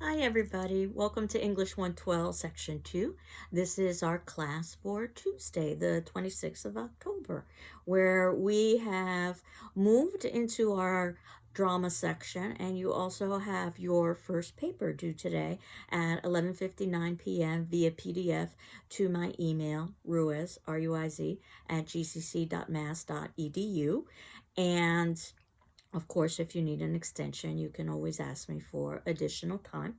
Hi everybody, welcome to English 112 Section 2. This is our class for Tuesday, the 26th of October, where we have moved into our drama section, and you also have your first paper due today at 11:59 p.m. via PDF to my email, ruiz, R-U-I-Z, at gcc.mass.edu. And of course, if you need an extension, you can always ask me for additional time.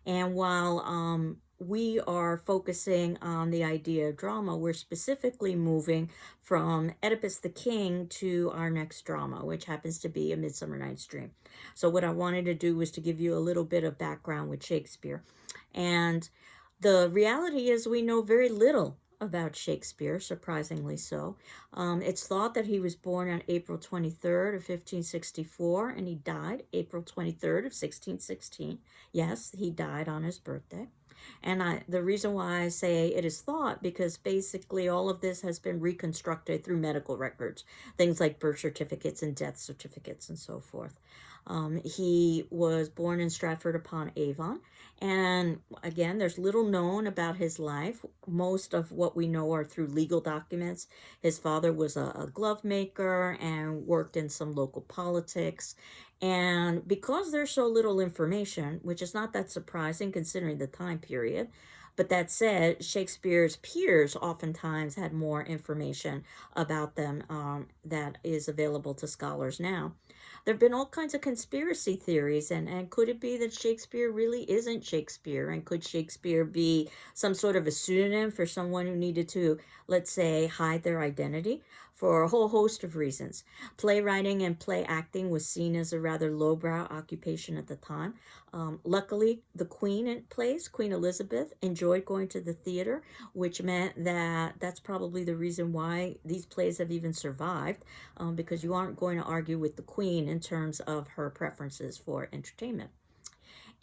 And while we are focusing on the idea of drama, we're specifically moving from Oedipus the King to our next drama, which happens to be A Midsummer Night's Dream. So what I wanted to do was to give you a little bit of background with Shakespeare. And the reality is we know very little about Shakespeare, surprisingly so. It's thought that he was born on April 23rd of 1564, and he died April 23rd of 1616. Yes, he died on his birthday. And the reason why I say it is thought, because basically all of this has been reconstructed through medical records, things like birth certificates and death certificates and so forth. He was born in Stratford upon Avon, and again, there's little known about his life. Most of what we know are through legal documents. His father was a glove maker and worked in some local politics. And because there's so little information, which is not that surprising considering the time period, but that said, Shakespeare's peers oftentimes had more information about them that is available to scholars now. There have been all kinds of conspiracy theories, and could it be that Shakespeare really isn't Shakespeare? And could Shakespeare be some sort of a pseudonym for someone who needed to, let's say, hide their identity? For a whole host of reasons. Playwriting and play acting was seen as a rather lowbrow occupation at the time. Luckily, the Queen in plays, Queen Elizabeth, enjoyed going to the theater, which meant that that's probably the reason why these plays have even survived, because you aren't going to argue with the Queen in terms of her preferences for entertainment.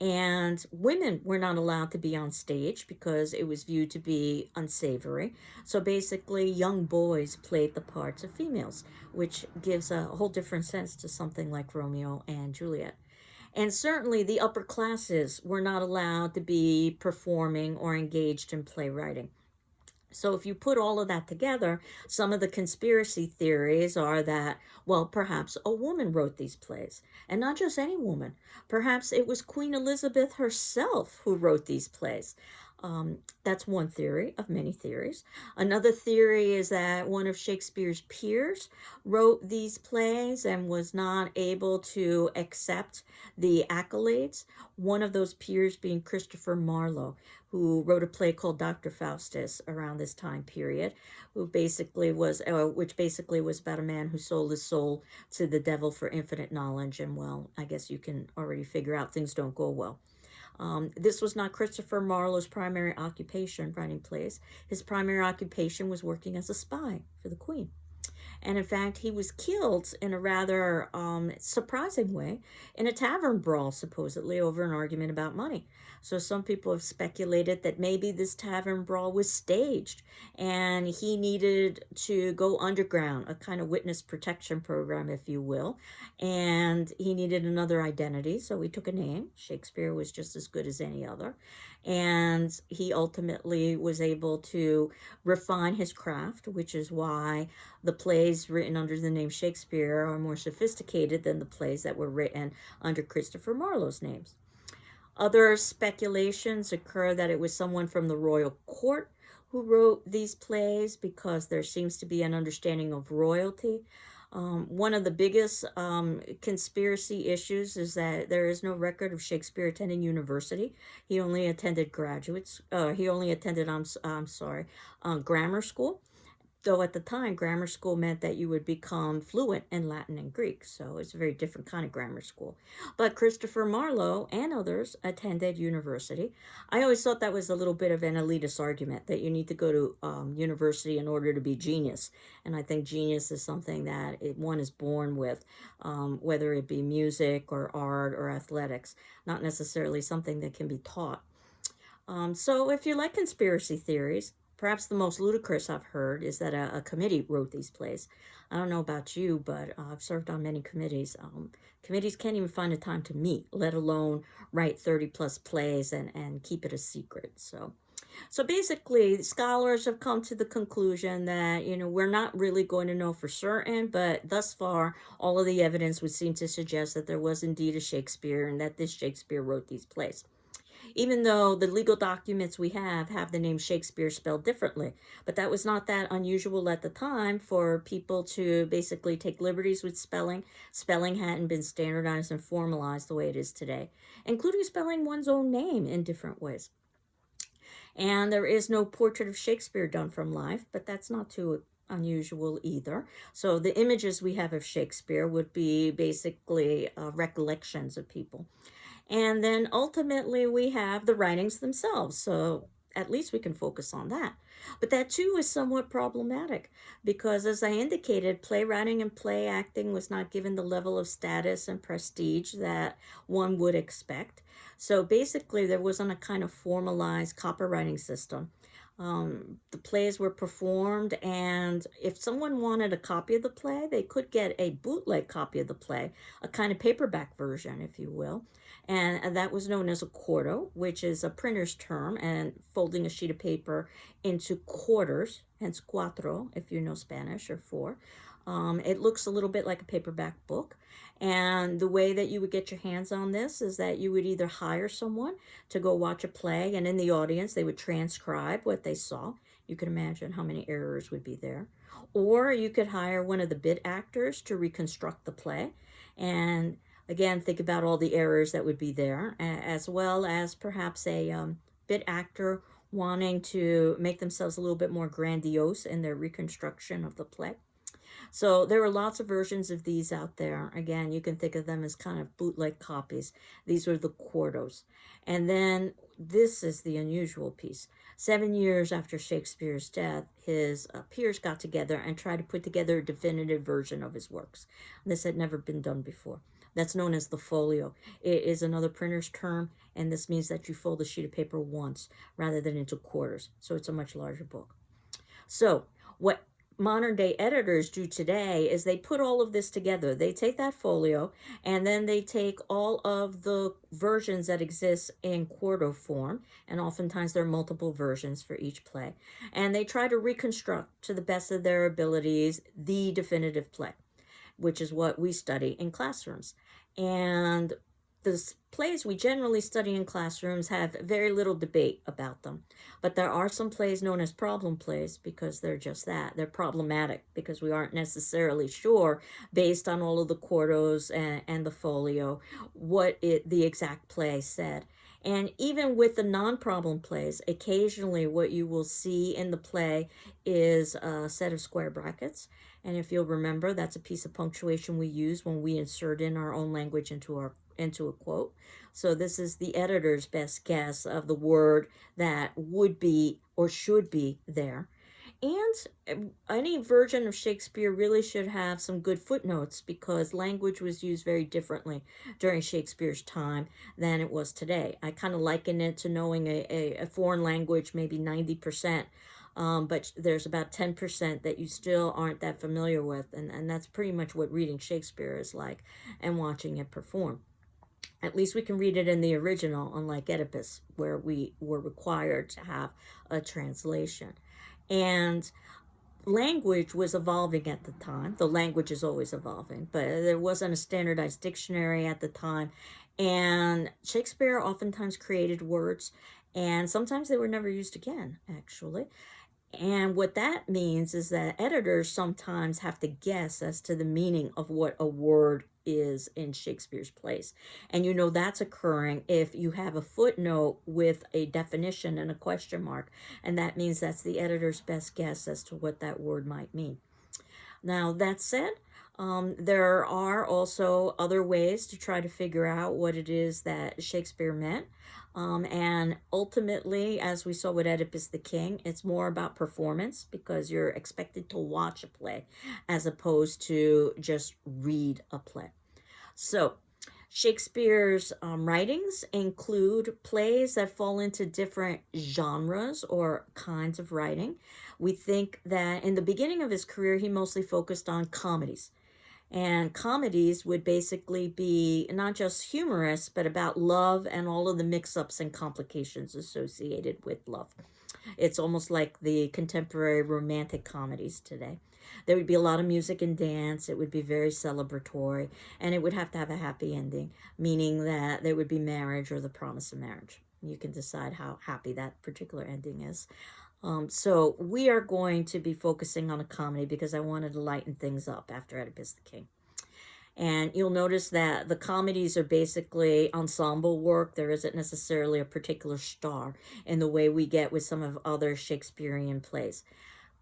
And women were not allowed to be on stage because it was viewed to be unsavory. So basically, young boys played the parts of females, which gives a whole different sense to something like Romeo and Juliet. And certainly, the upper classes were not allowed to be performing or engaged in playwriting. So if you put all of that together, some of the conspiracy theories are that, well, perhaps a woman wrote these plays, and not just any woman. Perhaps it was Queen Elizabeth herself who wrote these plays. That's one theory of many theories. Another theory is that one of Shakespeare's peers wrote these plays and was not able to accept the accolades. One of those peers being Christopher Marlowe, who wrote a play called Dr. Faustus around this time period, which basically was about a man who sold his soul to the devil for infinite knowledge. And well, I guess you can already figure out things don't go well. This was not Christopher Marlowe's primary occupation, writing plays. His primary occupation was working as a spy for the Queen. And in fact, he was killed in a rather surprising way in a tavern brawl, supposedly over an argument about money. So some people have speculated that maybe this tavern brawl was staged and he needed to go underground, a kind of witness protection program, if you will. And he needed another identity, so he took a name. Shakespeare was just as good as any other. And he ultimately was able to refine his craft, which is why the plays written under the name Shakespeare are more sophisticated than the plays that were written under Christopher Marlowe's names. Other speculations occur that it was someone from the royal court who wrote these plays because there seems to be an understanding of royalty. One of the biggest conspiracy issues is that there is no record of Shakespeare attending university. He only attended grammar school. Though at the time, grammar school meant that you would become fluent in Latin and Greek, so it's a very different kind of grammar school. But Christopher Marlowe and others attended university. I always thought that was a little bit of an elitist argument, that you need to go to university in order to be genius. And I think genius is something that one is born with, whether it be music or art or athletics, not necessarily something that can be taught. So if you like conspiracy theories, perhaps the most ludicrous I've heard is that a committee wrote these plays. I don't know about you, but I've served on many committees. Committees can't even find a time to meet, let alone write 30 plus plays and keep it a secret. So basically, scholars have come to the conclusion that, we're not really going to know for certain, but thus far, all of the evidence would seem to suggest that there was indeed a Shakespeare and that this Shakespeare wrote these plays. Even though the legal documents we have the name Shakespeare spelled differently. But that was not that unusual at the time for people to basically take liberties with spelling. Spelling hadn't been standardized and formalized the way it is today, including spelling one's own name in different ways. And there is no portrait of Shakespeare done from life, but that's not too unusual either. So the images we have of Shakespeare would be basically recollections of people. And then ultimately we have the writings themselves. So at least we can focus on that. But that too is somewhat problematic because, as I indicated, playwriting and play acting was not given the level of status and prestige that one would expect. So basically, there wasn't a kind of formalized copywriting system. The plays were performed, and if someone wanted a copy of the play, they could get a bootleg copy of the play, a kind of paperback version, if you will. And that was known as a quarto, which is a printer's term, and folding a sheet of paper into quarters, hence cuatro, if you know Spanish, or four. It looks a little bit like a paperback book. And the way that you would get your hands on this is that you would either hire someone to go watch a play, and in the audience, they would transcribe what they saw. You can imagine how many errors would be there. Or you could hire one of the bit actors to reconstruct the play. And again, think about all the errors that would be there, as well as perhaps a bit actor wanting to make themselves a little bit more grandiose in their reconstruction of the play. So there are lots of versions of these out there. Again, you can think of them as kind of bootleg copies. These are the quartos. And then this is the unusual piece. 7 years after Shakespeare's death, his peers got together and tried to put together a definitive version of his works. This had never been done before. That's known as the folio. It is another printer's term, and this means that you fold a sheet of paper once rather than into quarters. So it's a much larger book. So what modern day editors do today is they put all of this together. They take that folio and then they take all of the versions that exist in quarto form, and oftentimes there are multiple versions for each play, and they try to reconstruct to the best of their abilities the definitive play, which is what we study in classrooms. And the plays we generally study in classrooms have very little debate about them. But there are some plays known as problem plays because they're just that. They're problematic because we aren't necessarily sure, based on all of the quartos and the folio, what the exact play said. And even with the non-problem plays, occasionally what you will see in the play is a set of square brackets. And if you'll remember, that's a piece of punctuation we use when we insert in our own language into a quote. So this is the editor's best guess of the word that would be or should be there. And any version of Shakespeare really should have some good footnotes because language was used very differently during Shakespeare's time than it was today. I kind of liken it to knowing a foreign language, maybe 90%. But there's about 10% that you still aren't that familiar with. And that's pretty much what reading Shakespeare is like and watching it perform. At least we can read it in the original, unlike Oedipus, where we were required to have a translation. And language was evolving at the time. The language is always evolving, but there wasn't a standardized dictionary at the time. And Shakespeare oftentimes created words, and sometimes they were never used again, actually. And what that means is that editors sometimes have to guess as to the meaning of what a word is in Shakespeare's plays. And that's occurring if you have a footnote with a definition and a question mark. And that means that's the editor's best guess as to what that word might mean. Now, that said, there are also other ways to try to figure out what it is that Shakespeare meant. And ultimately, as we saw with Oedipus the King, it's more about performance because you're expected to watch a play as opposed to just read a play. So Shakespeare's writings include plays that fall into different genres or kinds of writing. We think that in the beginning of his career, he mostly focused on comedies. And comedies would basically be not just humorous, but about love and all of the mix ups and complications associated with love. It's almost like the contemporary romantic comedies today. There would be a lot of music and dance. It would be very celebratory, and it would have to have a happy ending, meaning that there would be marriage or the promise of marriage. You can decide how happy that particular ending is. So we are going to be focusing on a comedy because I wanted to lighten things up after Oedipus the King. And you'll notice that the comedies are basically ensemble work. There isn't necessarily a particular star in the way we get with some of other Shakespearean plays.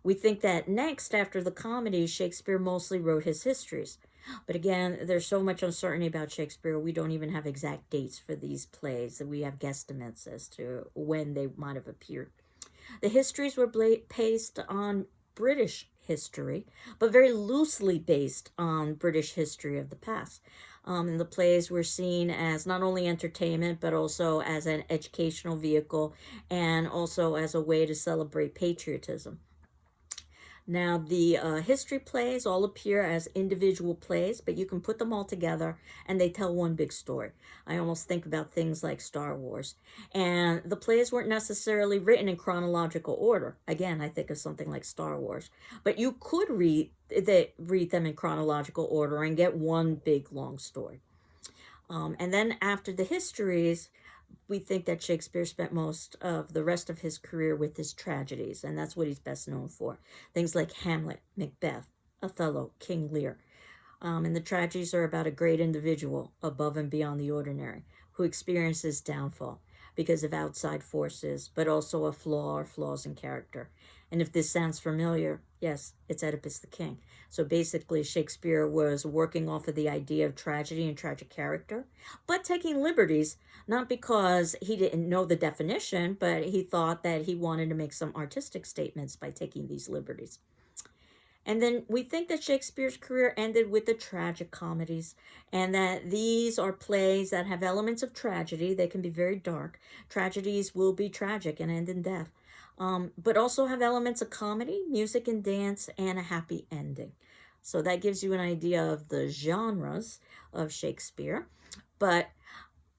We think that next, after the comedies, Shakespeare mostly wrote his histories. But again, there's so much uncertainty about Shakespeare, we don't even have exact dates for these plays. We have guesstimates as to when they might have appeared. The histories were based on British history, but very loosely based on British history of the past. And the plays were seen as not only entertainment, but also as an educational vehicle and also as a way to celebrate patriotism. Now, the history plays all appear as individual plays, but you can put them all together and they tell one big story. I almost think about things like Star Wars. And the plays weren't necessarily written in chronological order. Again, I think of something like Star Wars. But you could read them in chronological order and get one big long story. And then after the histories, we think that Shakespeare spent most of the rest of his career with his tragedies, and that's what he's best known for. Things like Hamlet, Macbeth, Othello, King Lear. And the tragedies are about a great individual above and beyond the ordinary who experiences downfall because of outside forces, but also a flaw or flaws in character. And if this sounds familiar, yes, it's Oedipus the King. So basically, Shakespeare was working off of the idea of tragedy and tragic character, but taking liberties, not because he didn't know the definition, but he thought that he wanted to make some artistic statements by taking these liberties. And then we think that Shakespeare's career ended with the tragic comedies, and that these are plays that have elements of tragedy. They can be very dark. Tragedies will be tragic and end in death, but also have elements of comedy, music, and dance, and a happy ending. So that gives you an idea of the genres of Shakespeare. But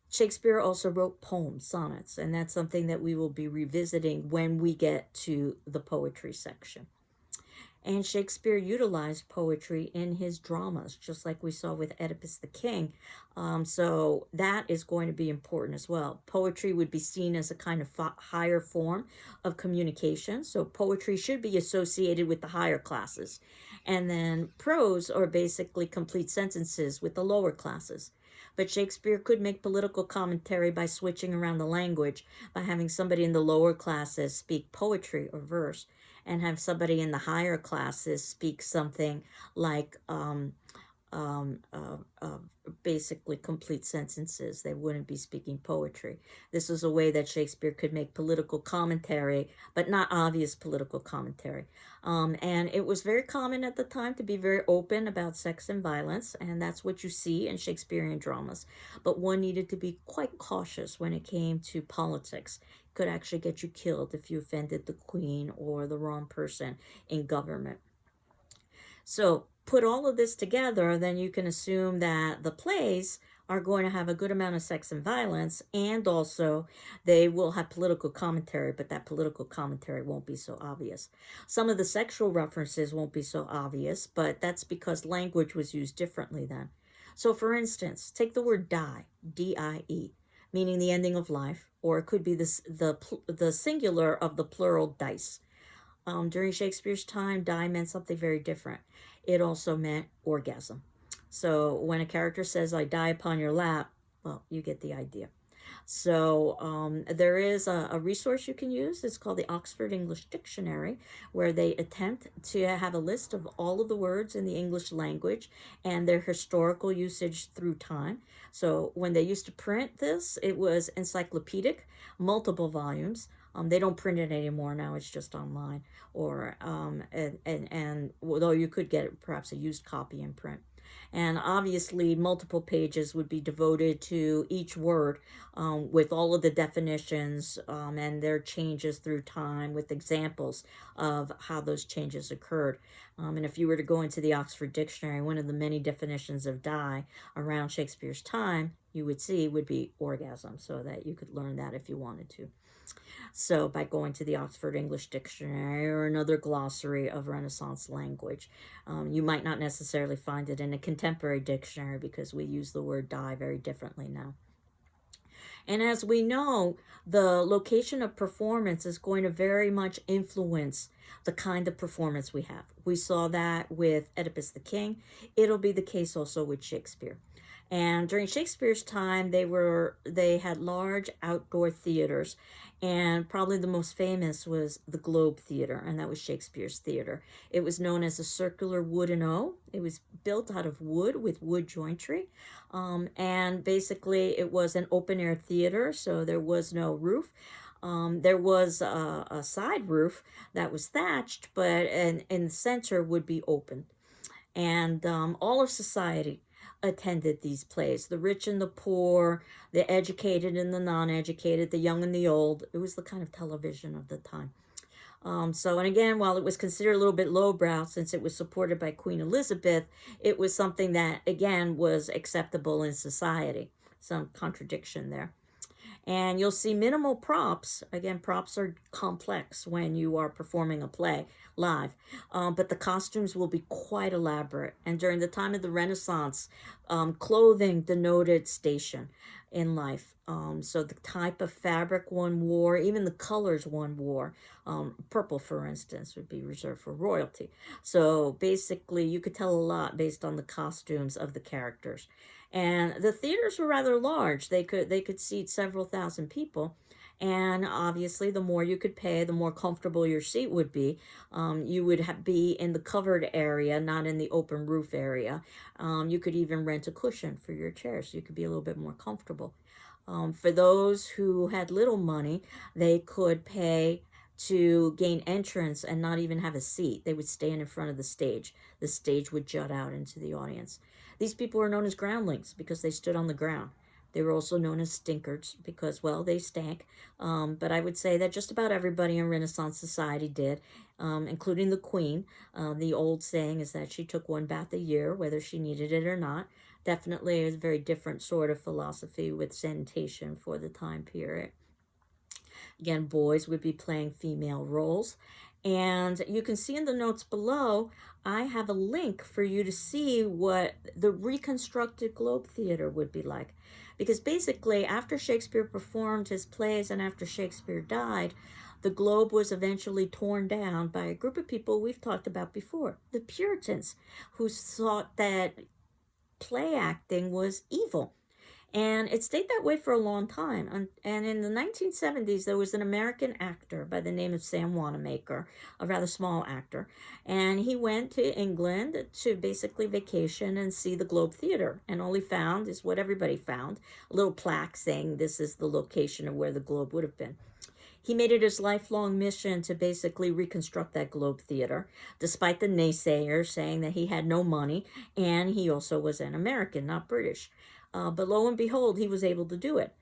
Shakespeare also wrote poems, sonnets, and that's something that we will be revisiting when we get to the poetry section. And Shakespeare utilized poetry in his dramas, just like we saw with Oedipus the King. So that is going to be important as well. Poetry would be seen as a kind of higher form of communication. So poetry should be associated with the higher classes. And then prose are basically complete sentences with the lower classes. But Shakespeare could make political commentary by switching around the language, by having somebody in the lower classes speak poetry or verse, and have somebody in the higher classes speak something like um, uh, uh, basically complete sentences. They wouldn't be speaking poetry. This was a way that Shakespeare could make political commentary, but not obvious political commentary. And it was very common at the time to be very open about sex and violence, and that's what you see in Shakespearean dramas. But one needed to be quite cautious when it came to politics. It could actually get you killed if you offended the queen or the wrong person in government. So put all of this together, then you can assume that the plays are going to have a good amount of sex and violence, and also they will have political commentary, but that political commentary won't be so obvious. Some of the sexual references won't be so obvious, but that's because language was used differently then. So, for instance, take the word die, D-I-E, meaning the ending of life, or it could be the singular of the plural dice. During Shakespeare's time, die meant something very different. It also meant orgasm. So when a character says, I die upon your lap, well, you get the idea. So there is a resource you can use. It's called the Oxford English Dictionary, where they attempt to have a list of all of the words in the English language and their historical usage through time. So when they used to print this, it was encyclopedic, multiple volumes. They don't print it anymore now; it's just online. Or and although you could get perhaps a used copy in print. And obviously, multiple pages would be devoted to each word, with all of the definitions, and their changes through time with examples of how those changes occurred. And if you were to go into the Oxford Dictionary, one of the many definitions of die around Shakespeare's time, you would see would be orgasm, so that you could learn that if you wanted to. So, by going to the Oxford English Dictionary or another glossary of Renaissance language, you might not necessarily find it in a contemporary dictionary because we use the word die very differently now. And as we know, the location of performance is going to very much influence the kind of performance we have. We saw that with Oedipus the King. It'll be the case also with Shakespeare. And during Shakespeare's time, they had large outdoor theaters, and probably the most famous was the Globe Theater, and that was Shakespeare's theater. It was known as a circular wooden O. It was built out of wood with wood jointry, and basically it was an open air theater, so there was no roof. There was a side roof that was thatched, but in the center would be open. And all of society attended these plays, the rich and the poor, the educated and the non-educated, the young and the old. It was the kind of television of the time. And again, while it was considered a little bit lowbrow since it was supported by Queen Elizabeth, it was something that, again, was acceptable in society. Some contradiction there. And you'll see minimal props. Again, props are complex when you are performing a play live, but the costumes will be quite elaborate. And during the time of the Renaissance, clothing denoted station in life. So the type of fabric one wore, even the colors one wore, purple, for instance, would be reserved for royalty. So basically, you could tell a lot based on the costumes of the characters. And the theaters were rather large. They could seat several thousand people. And obviously, the more you could pay, the more comfortable your seat would be. You would be in the covered area, not in the open roof area. You could even rent a cushion for your chair, so you could be a little bit more comfortable. For those who had little money, they could pay to gain entrance and not even have a seat. They would stand in front of the stage. The stage would jut out into the audience. These people were known as groundlings because they stood on the ground. They were also known as stinkards because, well, they stank. But I would say that just about everybody in Renaissance society did, including the queen. The old saying is that she took one bath a year, whether she needed it or not. Definitely a very different sort of philosophy with sanitation for the time period. Again, boys would be playing female roles. And you can see in the notes below, I have a link for you to see what the reconstructed Globe Theater would be like. Because basically, after Shakespeare performed his plays and after Shakespeare died, the Globe was eventually torn down by a group of people we've talked about before, the Puritans, who thought that play acting was evil. And it stayed that way for a long time. And in the 1970s, there was an American actor by the name of Sam Wanamaker, a rather small actor. And he went to England to basically vacation and see the Globe Theater. And all he found is what everybody found, a little plaque saying this is the location of where the Globe would have been. He made it his lifelong mission to basically reconstruct that Globe Theater, despite the naysayers saying that he had no money, and he also was an American, not British. But lo and behold, he was able to do it.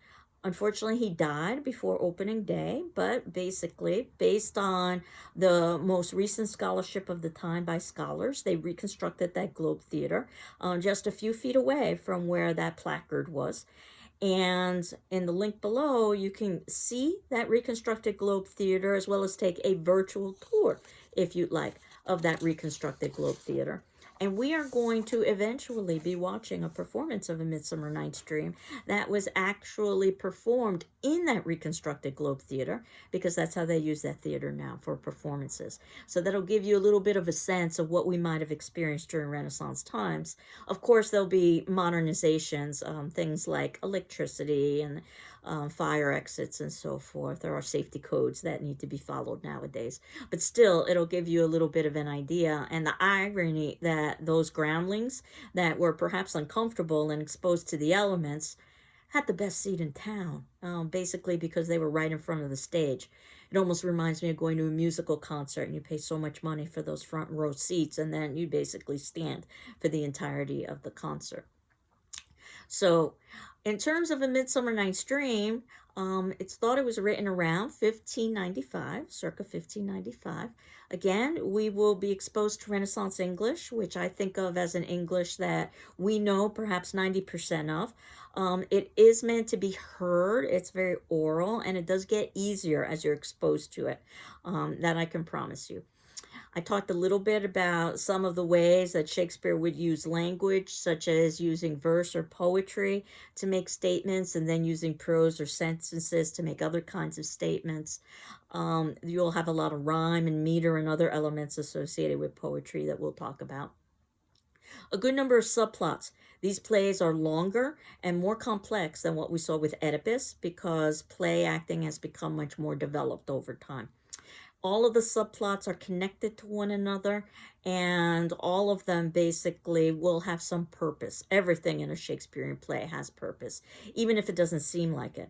Unfortunately, he died before opening day, but basically, based on the most recent scholarship of the time by scholars, they reconstructed that Globe Theater just a few feet away from where that placard was. And in the link below, you can see that reconstructed Globe Theater as well as take a virtual tour, if you'd like, of that reconstructed Globe Theater. And we are going to eventually be watching a performance of A Midsummer Night's Dream that was actually performed in that reconstructed Globe Theater, because that's how they use that theater now for performances. So that'll give you a little bit of a sense of what we might have experienced during Renaissance times. Of course, there'll be modernizations, things like electricity and fire exits and so forth. There are safety codes that need to be followed nowadays. But still, it'll give you a little bit of an idea. And the irony that those groundlings that were perhaps uncomfortable and exposed to the elements had the best seat in town, basically because they were right in front of the stage. It almost reminds me of going to a musical concert and you pay so much money for those front row seats, and then you basically stand for the entirety of the concert. So, in terms of A Midsummer Night's Dream, it's thought it was written around 1595, circa 1595. Again, we will be exposed to Renaissance English, which I think of as an English that we know perhaps 90% of. It is meant to be heard, it's very oral, and it does get easier as you're exposed to it. That I can promise you. I talked a little bit about some of the ways that Shakespeare would use language, such as using verse or poetry to make statements, and then using prose or sentences to make other kinds of statements. You'll have a lot of rhyme and meter and other elements associated with poetry that we'll talk about. A good number of subplots. These plays are longer and more complex than what we saw with Oedipus because play acting has become much more developed over time. All of the subplots are connected to one another, and all of them basically will have some purpose. Everything in a Shakespearean play has purpose, even if it doesn't seem like it.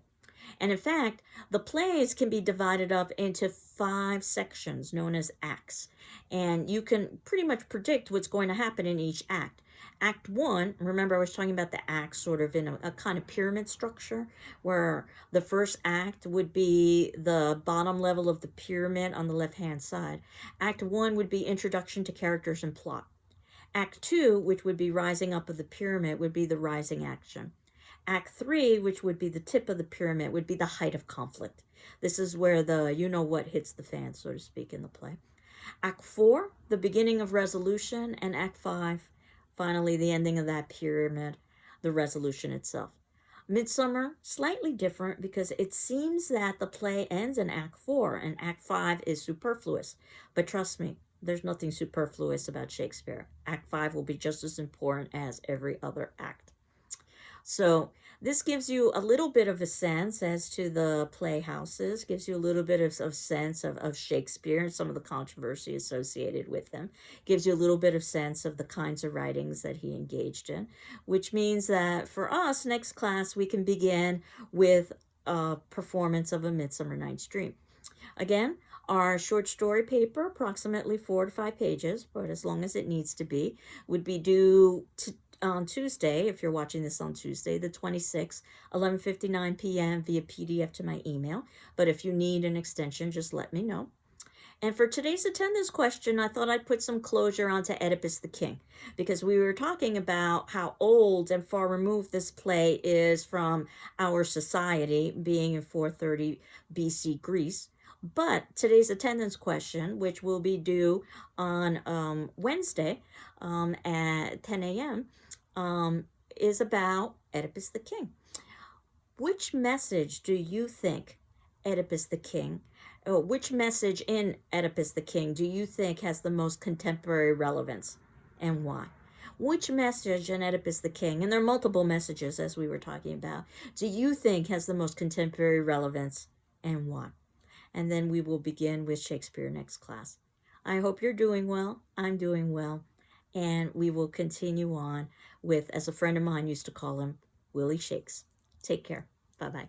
And in fact, the plays can be divided up into 5 sections known as acts. And you can pretty much predict what's going to happen in each act. Act 1, remember I was talking about the acts sort of in a kind of pyramid structure, where the first act would be the bottom level of the pyramid on the left-hand side. Act 1 would be introduction to characters and plot. Act 2, which would be rising up of the pyramid, would be the rising action. Act 3, which would be the tip of the pyramid, would be the height of conflict. This is where the you-know-what hits the fan, so to speak, in the play. Act 4, the beginning of resolution, and Act 5, finally the ending of that pyramid, the resolution itself. Midsummer, slightly different because it seems that the play ends in Act 4 and Act 5 is superfluous. But trust me, there's nothing superfluous about Shakespeare. Act 5 will be just as important as every other act. So this gives you a little bit of a sense as to the playhouses, gives you a little bit of sense of Shakespeare and some of the controversy associated with them, gives you a little bit of sense of the kinds of writings that he engaged in, which means that for us, next class, we can begin with a performance of A Midsummer Night's Dream. Again, our short story paper, approximately 4 to 5 pages, but as long as it needs to be, would be due on Tuesday, if you're watching this on Tuesday, the 26th, 11:59 p.m. via PDF to my email. But if you need an extension, just let me know. And for today's attendance question, I thought I'd put some closure onto Oedipus the King, because we were talking about how old and far removed this play is from our society, being in 430 BC Greece. But today's attendance question, which will be due on Wednesday at 10 a.m., is about Oedipus the King. Which message do you think Oedipus the King, which message in Oedipus the King do you think has the most contemporary relevance, and why? Which message in Oedipus the King, and there are multiple messages as we were talking about, do you think has the most contemporary relevance, and why? And then we will begin with Shakespeare next class. I hope you're doing well. I'm doing well. And we will continue on with, as a friend of mine used to call him, Willie Shakes. Take care. Bye-bye.